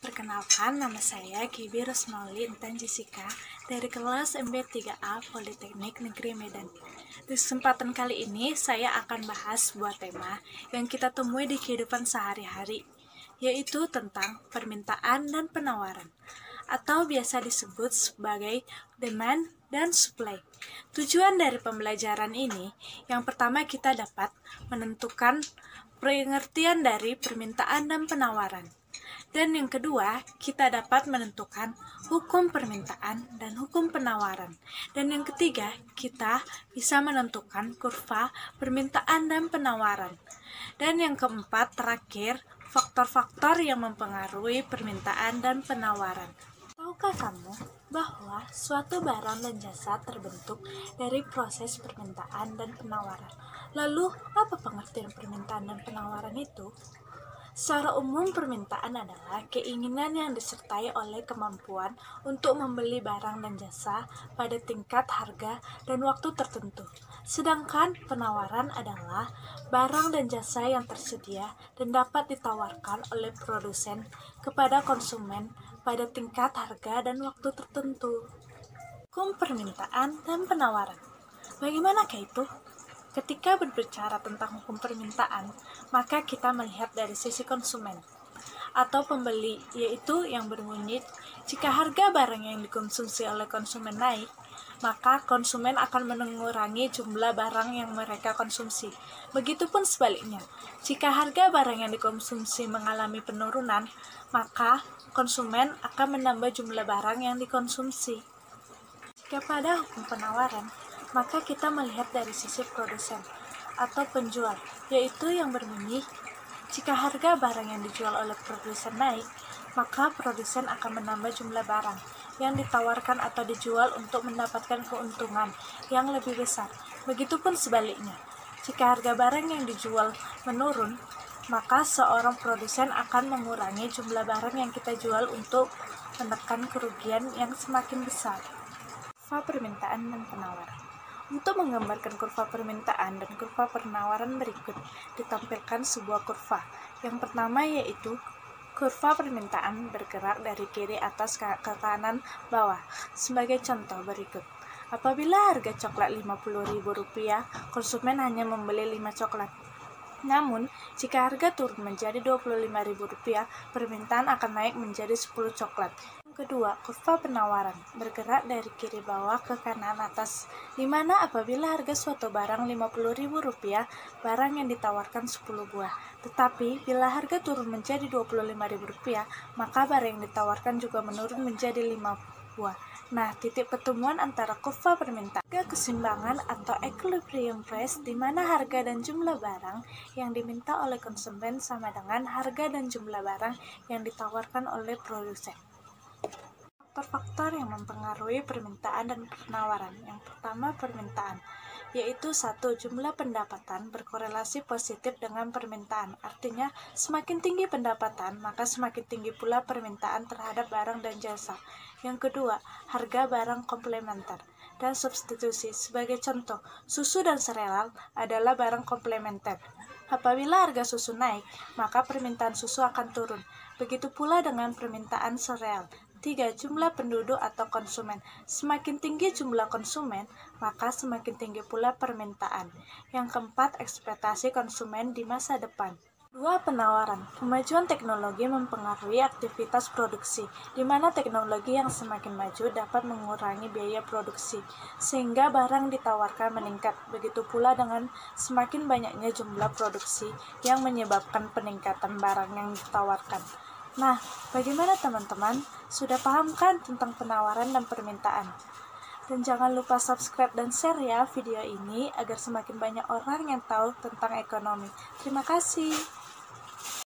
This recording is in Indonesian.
Perkenalkan, nama saya Gibi Rosmauli Intan Jessica dari kelas MB3A Politeknik Negeri Medan. Di kesempatan kali ini, saya akan bahas sebuah tema yang kita temui di kehidupan sehari-hari, yaitu tentang permintaan dan penawaran, atau biasa disebut sebagai demand dan supply. Tujuan dari pembelajaran ini, yang pertama kita dapat menentukan pengertian dari permintaan dan penawaran. Dan yang kedua, kita dapat menentukan hukum permintaan dan hukum penawaran. Dan yang ketiga, kita bisa menentukan kurva permintaan dan penawaran. Dan yang keempat, terakhir, faktor-faktor yang mempengaruhi permintaan dan penawaran. Tahukah kamu bahwa suatu barang dan jasa terbentuk dari proses permintaan dan penawaran? Lalu, apa pengertian permintaan dan penawaran itu? Secara umum, permintaan adalah keinginan yang disertai oleh kemampuan untuk membeli barang dan jasa pada tingkat harga dan waktu tertentu. Sedangkan penawaran adalah barang dan jasa yang tersedia dan dapat ditawarkan oleh produsen kepada konsumen pada tingkat harga dan waktu tertentu. Hukum permintaan dan penawaran. Bagaimanakah itu? Ketika berbicara tentang hukum permintaan, maka kita melihat dari sisi konsumen atau pembeli, yaitu yang berbunyi, jika harga barang yang dikonsumsi oleh konsumen naik, maka konsumen akan mengurangi jumlah barang yang mereka konsumsi. Begitupun sebaliknya, jika harga barang yang dikonsumsi mengalami penurunan, maka konsumen akan menambah jumlah barang yang dikonsumsi. Jika pada hukum penawaran, maka kita melihat dari sisi produsen atau penjual, yaitu yang berbunyi, jika harga barang yang dijual oleh produsen naik, maka produsen akan menambah jumlah barang yang ditawarkan atau dijual untuk mendapatkan keuntungan yang lebih besar. Begitupun sebaliknya, jika harga barang yang dijual menurun, maka seorang produsen akan mengurangi jumlah barang yang kita jual untuk menekan kerugian yang semakin besar. Kurva permintaan dan penawaran. Untuk menggambarkan kurva permintaan dan kurva penawaran berikut, ditampilkan sebuah kurva. Yang pertama yaitu kurva permintaan bergerak dari kiri atas ke kanan bawah. Sebagai contoh berikut. Apabila harga coklat Rp50.000, konsumen hanya membeli 5 coklat. Namun, jika harga turun menjadi Rp25.000, permintaan akan naik menjadi 10 coklat. Kedua, kurva penawaran bergerak dari kiri bawah ke kanan atas, di mana apabila harga suatu barang Rp50.000, barang yang ditawarkan 10 buah. Tetapi, bila harga turun menjadi Rp25.000, maka barang yang ditawarkan juga menurun menjadi 5 buah. Nah, titik pertemuan antara kurva permintaan, harga keseimbangan atau equilibrium price, di mana harga dan jumlah barang yang diminta oleh konsumen sama dengan harga dan jumlah barang yang ditawarkan oleh produsen. Faktor-faktor yang mempengaruhi permintaan dan penawaran. Yang pertama, permintaan, yaitu 1. Jumlah pendapatan berkorelasi positif dengan permintaan. Artinya, semakin tinggi pendapatan, maka semakin tinggi pula permintaan terhadap barang dan jasa. Yang kedua, harga barang komplementer dan substitusi. Sebagai contoh, susu dan sereal adalah barang komplementer. Apabila harga susu naik, maka permintaan susu akan turun. Begitu pula dengan permintaan sereal. 3. Jumlah penduduk atau konsumen. Semakin tinggi jumlah konsumen, maka semakin tinggi pula permintaan. Yang keempat, ekspektasi konsumen di masa depan. 2. Penawaran. Kemajuan teknologi mempengaruhi aktivitas produksi, di mana teknologi yang semakin maju dapat mengurangi biaya produksi, sehingga barang ditawarkan meningkat. Begitu pula dengan semakin banyaknya jumlah produksi yang menyebabkan peningkatan barang yang ditawarkan. Nah, bagaimana teman-teman? Sudah paham kan tentang penawaran dan permintaan? Dan jangan lupa subscribe dan share ya video ini agar semakin banyak orang yang tahu tentang ekonomi. Terima kasih.